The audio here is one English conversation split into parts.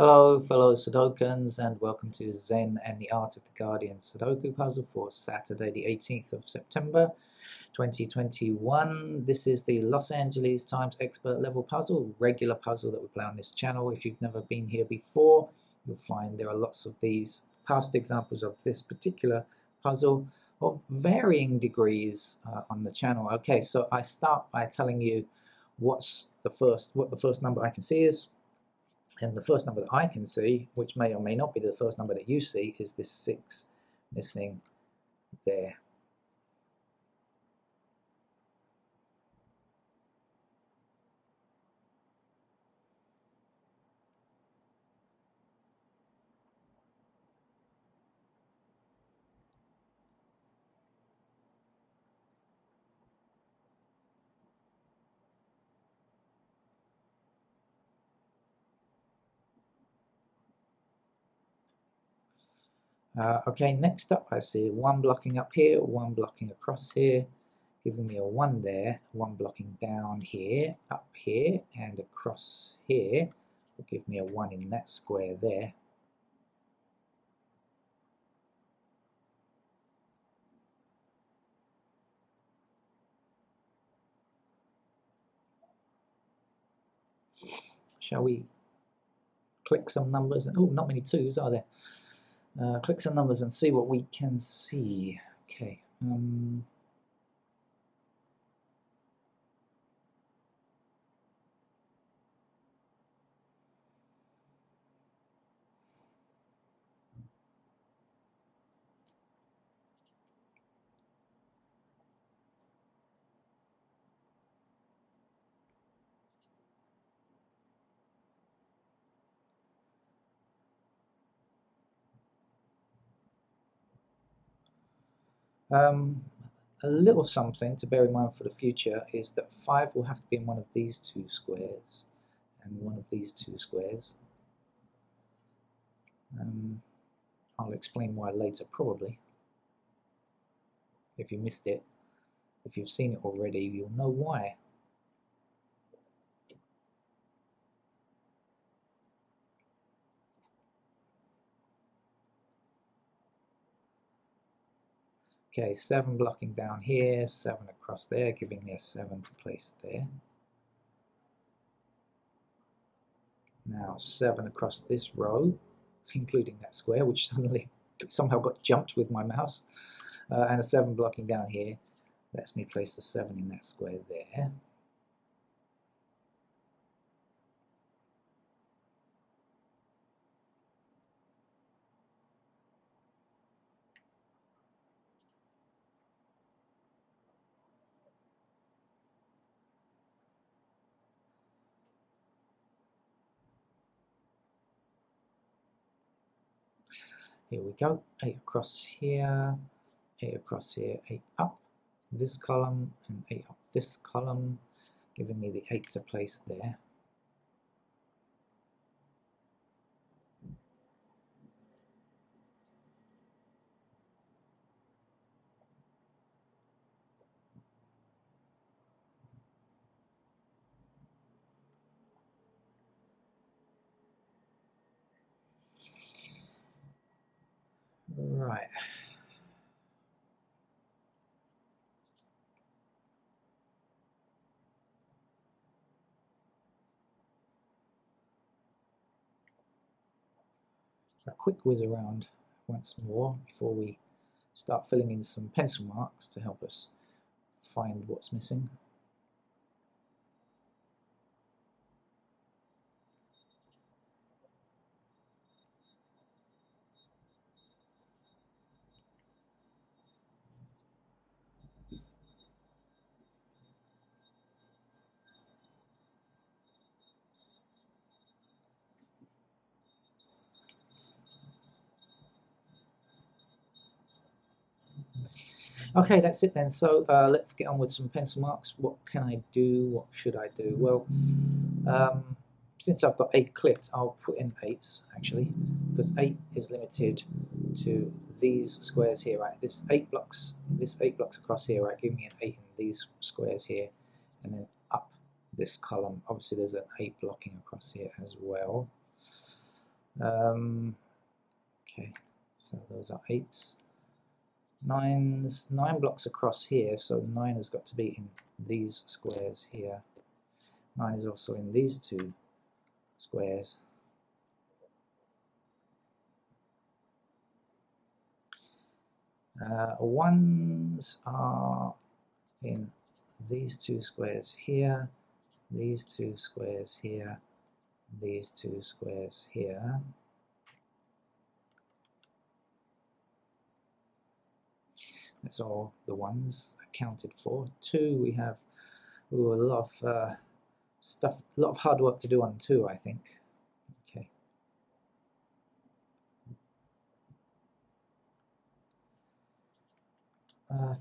Hello, fellow Sudokans, and welcome to Zen and the Art of the Guardian Sudoku puzzle for Saturday, the 18th of September, 2021. This is the Los Angeles Times Expert Level puzzle, regular puzzle that we play on this channel. If you've never been here before, you'll find there are lots of these past examples of this particular puzzle of varying degrees on the channel. Okay, so I start by telling you what the first number I can see is. And the first number that I can see, which may or may not be the first number that you see, is this 6 missing there. Okay, next up I see 1 blocking up here, 1 blocking across here, giving me a 1 there, 1 blocking down here, up here, and across here. Will give me a 1 in that square there. Shall we click some numbers? Oh, not many 2s, are there? Click some numbers and see what we can see. Okay. A little something to bear in mind for the future is that 5 will have to be in one of these 2 squares and one of these 2 squares. I'll explain why later, probably. If you missed it, if you've seen it already, you'll know why. Okay, 7 blocking down here, 7 across there, giving me a 7 to place there. Now 7 across this row, including that square, which suddenly somehow got jumped with my mouse, and a 7 blocking down here lets me place the 7 in that square there. Here we go, 8 across here, 8 across here, 8 up this column, and 8 up this column, giving me the 8 to place there. Right. A quick whiz around once more before we start filling in some pencil marks to help us find what's missing. Okay, that's it then. So let's get on with some pencil marks. What can I do? What should I do? Well, since I've got 8 clipped, I'll put in 8s actually, because 8 is limited to these squares here, right? This 8 blocks across here, right? Give me an 8 in these squares here, and then up this column. Obviously, there's an 8 blocking across here as well. Okay, so those are 8s. 9s, 9 blocks across here, so 9 has got to be in these squares here. 9 is also in these 2 squares. Ones are in these 2 squares here, these 2 squares here, these 2 squares here. That's all the ones accounted for. 2, we have a lot of stuff, a lot of hard work to do on 2, I think. Okay.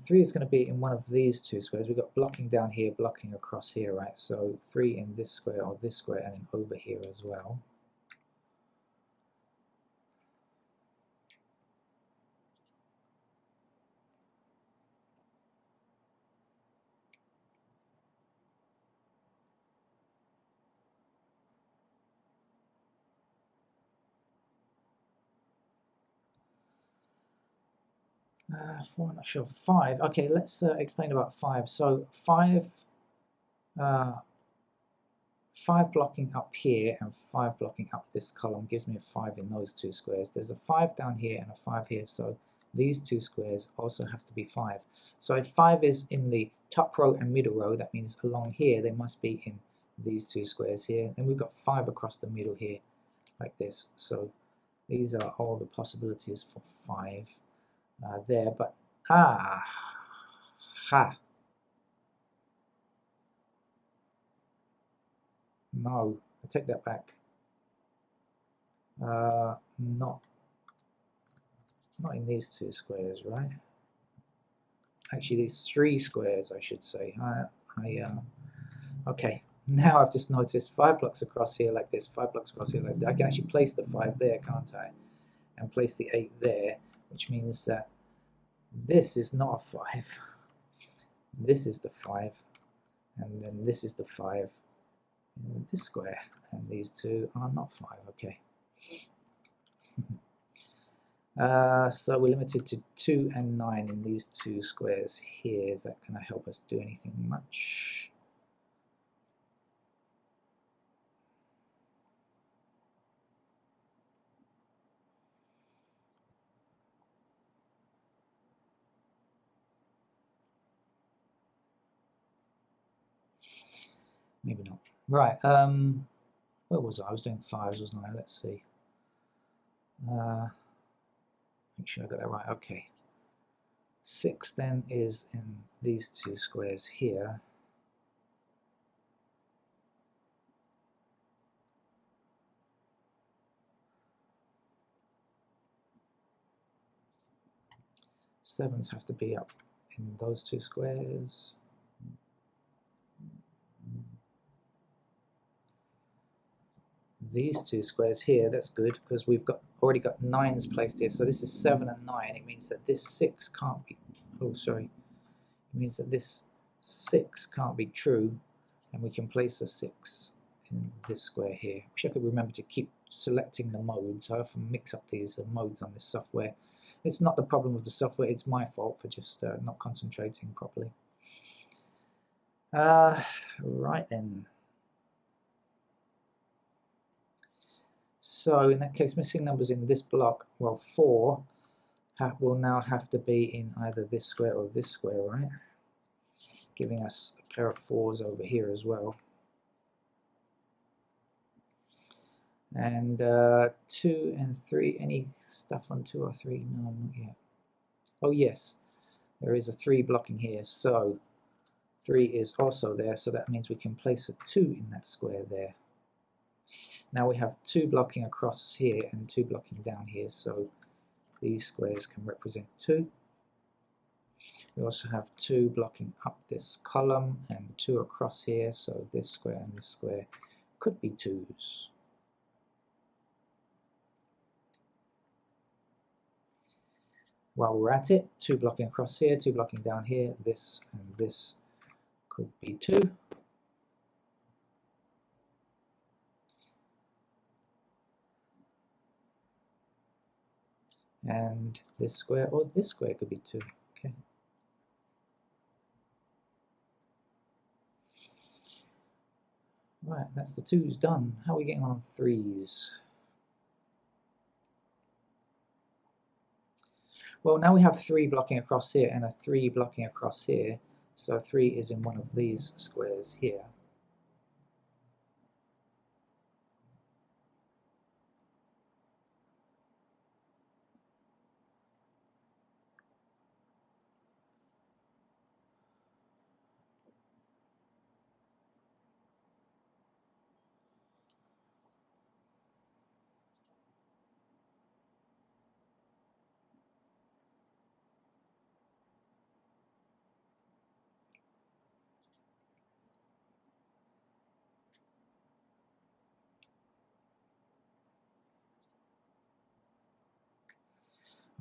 Three is going to be in one of these 2 squares. We've got blocking down here, blocking across here, right? So 3 in this square or this square, and then over here as well. Four, I'm not sure. 5. Okay, let's explain about 5. So 5, 5 blocking up here and 5 blocking up this column gives me a 5 in those 2 squares. There's a 5 down here and a 5 here, so these 2 squares also have to be 5. So if 5 is in the top row and middle row, that means along here they must be in these 2 squares here. Then we've got 5 across the middle here, like this. So these are all the possibilities for 5 there, but ha! No, I take that back. Not in these 2 squares, right? Actually, these 3 squares, I should say. Okay, now I've just noticed 5 blocks across here like this, 5 blocks across here like that. I can actually place the 5 there, can't I? And place the 8 there, which means that this is not a 5. This is the 5, and then this is the 5 in this square, and these 2 are not 5. Okay. So we're limited to 2 and 9 in these 2 squares here. Is that going to help us do anything much? Maybe not. Right. Where was I? I was doing 5s, wasn't I? Let's see. Make sure I got that right. Okay. 6 then is in these 2 squares here. Sevens have to be up in those 2 squares. These 2 squares here, that's good because we've already got 9s placed here. So this is 7 and 9. It means that this 6 can't be. Oh, sorry. It means that this 6 can't be true, and we can place a 6 in this square here. Wish I could remember to keep selecting the modes. I often mix up these modes on this software. It's not the problem of the software, it's my fault for just not concentrating properly. Right then. So in that case, missing numbers in this block, well, 4 will now have to be in either this square or this square, right? Giving us a pair of 4s over here as well. And 2 and 3, any stuff on 2 or 3? No, not yet. Oh yes, there is a 3 blocking here, so 3 is also there, so that means we can place a 2 in that square there. Now we have 2 blocking across here and 2 blocking down here, so these squares can represent 2. We also have 2 blocking up this column and 2 across here, so this square and this square could be 2s. While we're at it, 2 blocking across here, 2 blocking down here, this and this could be 2. and this square, or this square could be 2. Okay. Right, that's the 2's done. How are we getting on 3's? Well, now we have 3 blocking across here and a 3 blocking across here. So 3 is in one of these squares here.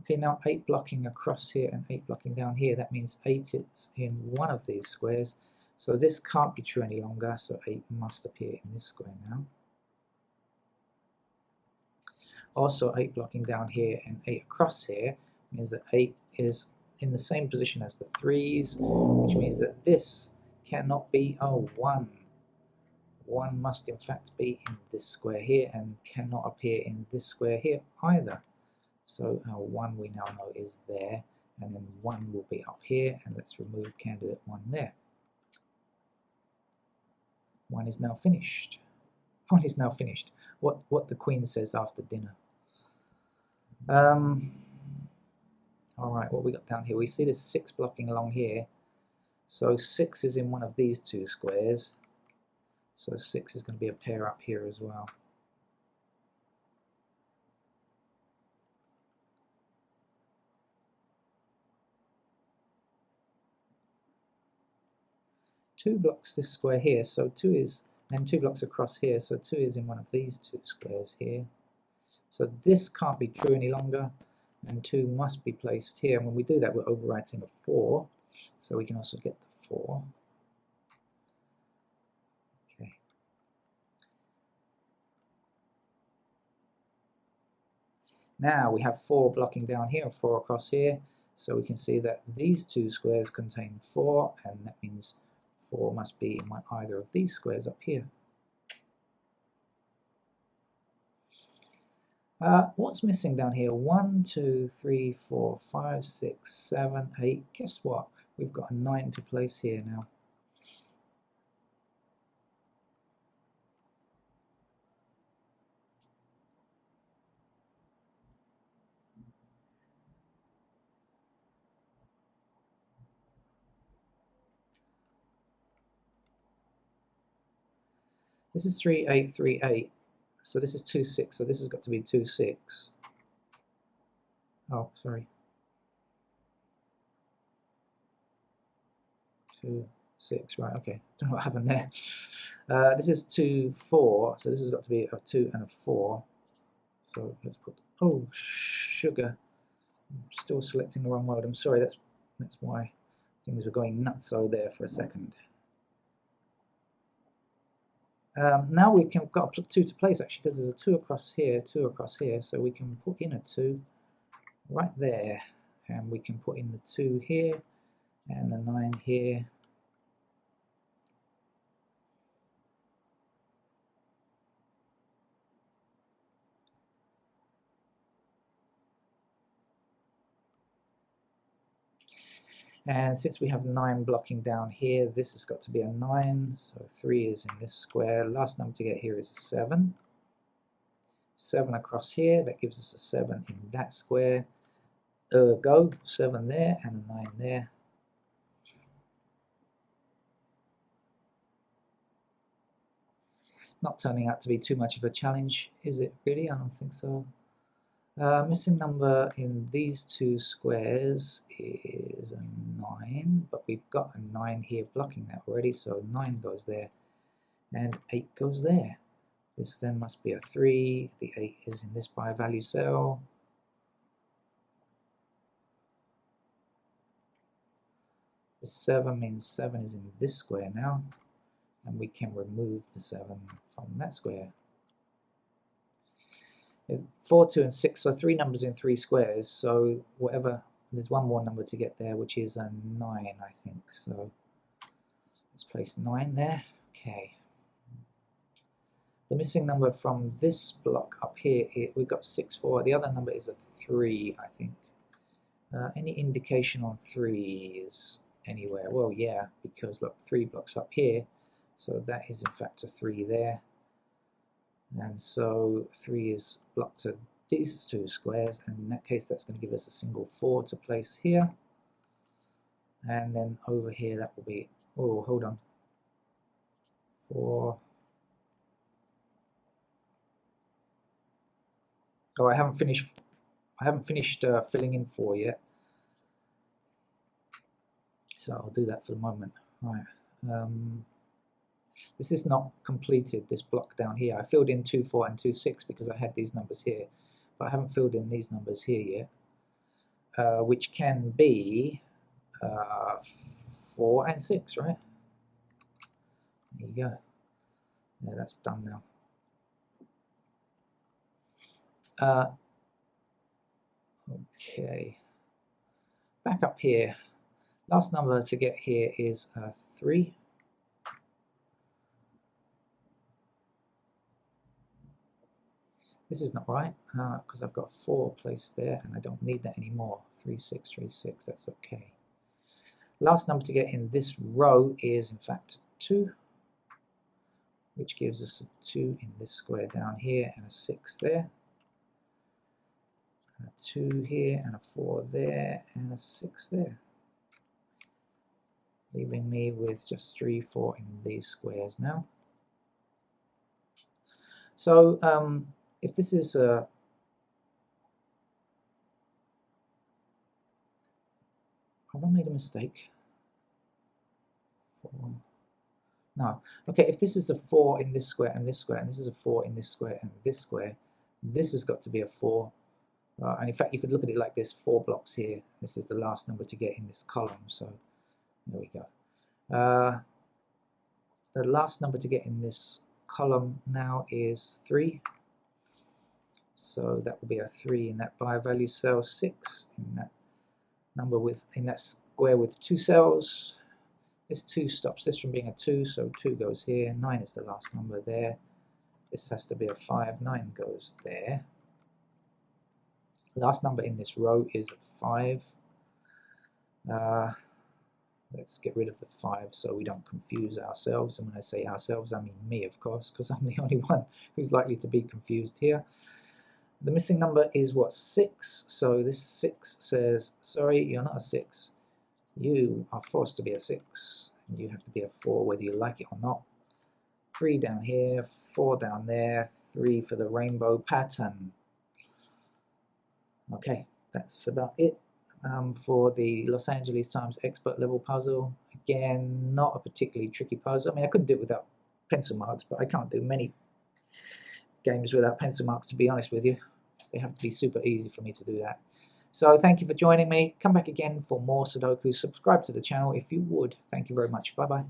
Okay, now 8 blocking across here and 8 blocking down here. That means 8 is in one of these squares. So this can't be true any longer, so 8 must appear in this square now. Also, 8 blocking down here and 8 across here means that 8 is in the same position as the 3's, which means that this cannot be a 1. 1 must in fact be in this square here and cannot appear in this square here either. So our 1 we now know is there, and then 1 will be up here, and let's remove candidate 1 there. 1 is now finished. 1 is now finished. What the Queen says after dinner. Alright, what we got down here? We see there's 6 blocking along here. So 6 is in one of these 2 squares. So 6 is going to be a pair up here as well. Two blocks this square here, so 2 is, and 2 blocks across here, so 2 is in one of these 2 squares here. So this can't be true any longer, and 2 must be placed here. And when we do that, we're overwriting a 4, so we can also get the 4. Okay. Now we have 4 blocking down here and 4 across here, so we can see that these 2 squares contain 4, and that means 4 must be in either of these squares up here. What's missing down here? 1, 2, 3, 4, 5, 6, 7, 8. Guess what? We've got a 9 to place here now. This is 3, 8, 3, 8. So this is 2, 6. So this has got to be 2, 6. Oh, sorry. 2, 6, right, okay. Don't know what happened there. This is 2, 4. So this has got to be a 2 and a 4. So let's put, oh, sugar. I'm still selecting the wrong mode. I'm sorry, that's why things were going nutso there for a second. Now we can got to put 2 to place actually, because there's a 2 across here, 2 across here, so we can put in a 2 right there, and we can put in the 2 here and the 9 here. And since we have 9 blocking down here, this has got to be a 9, so 3 is in this square. Last number to get here is a 7. 7 across here, that gives us a 7 in that square. Ergo, 7 there and a 9 there. Not turning out to be too much of a challenge, is it really? I don't think so. Missing number in these 2 squares is a 9, but we've got a 9 here blocking that already, so 9 goes there and 8 goes there. This then must be a 3, the 8 is in this by value cell. The 7 means 7 is in this square now, and we can remove the 7 from that square. 4, 2, and 6, so 3 numbers in 3 squares, so whatever, there's one more number to get there, which is a 9, I think, so let's place 9 there. Okay. The missing number from this block up here, we've got 6, 4, the other number is a 3, I think. Any indication on 3s anywhere? Well, yeah, because look, 3 blocks up here, so that is in fact a 3 there. And so 3 is blocked to these 2 squares, and in that case that's going to give us a single 4 to place here. And then over here that will be, oh, hold on, 4. Oh, I haven't finished filling in 4 yet, so I'll do that for the moment. Right. This is not completed, this block down here. I filled in 2, 4 and 2, 6 because I had these numbers here, but I haven't filled in these numbers here yet, which can be 4 and 6, right? There you go. Yeah, that's done now. Okay, back up here. Last number to get here is 3. This is not right because I've got 4 placed there and I don't need that anymore. 3, 6, 3, 6, that's okay. Last number to get in this row is in fact 2, which gives us a 2 in this square down here and a 6 there. A 2 here and a 4 there and a 6 there, leaving me with just 3, 4 in these squares now. So if this is have I made a mistake? 4. No. Okay, if this is a 4 in this square and this square, and this is a 4 in this square and this square, this has got to be a 4. And in fact, you could look at it like this: 4 blocks here. This is the last number to get in this column. So there we go. The last number to get in this column now is 3. So that will be a 3 in that buyer value cell, 6 in that number in that square with 2 cells. This 2 stops this from being a 2, so 2 goes here. 9 is the last number there. This has to be a 5. 9 goes there. Last number in this row is a 5. Let's get rid of the 5 so we don't confuse ourselves. And when I say ourselves, I mean me, of course, because I'm the only one who's likely to be confused here. The missing number is what? 6. So this 6 says, sorry, you're not a 6. You are forced to be a 6. And you have to be a 4 whether you like it or not. 3 down here, 4 down there, 3 for the rainbow pattern. Okay, that's about it for the Los Angeles Times expert level puzzle. Again, not a particularly tricky puzzle. I mean, I could do it without pencil marks, but I can't do many games without pencil marks, to be honest with you. They have to be super easy for me to do that. So thank you for joining me. Come back again for more Sudoku. Subscribe to the channel if you would. Thank you very much. Bye-bye.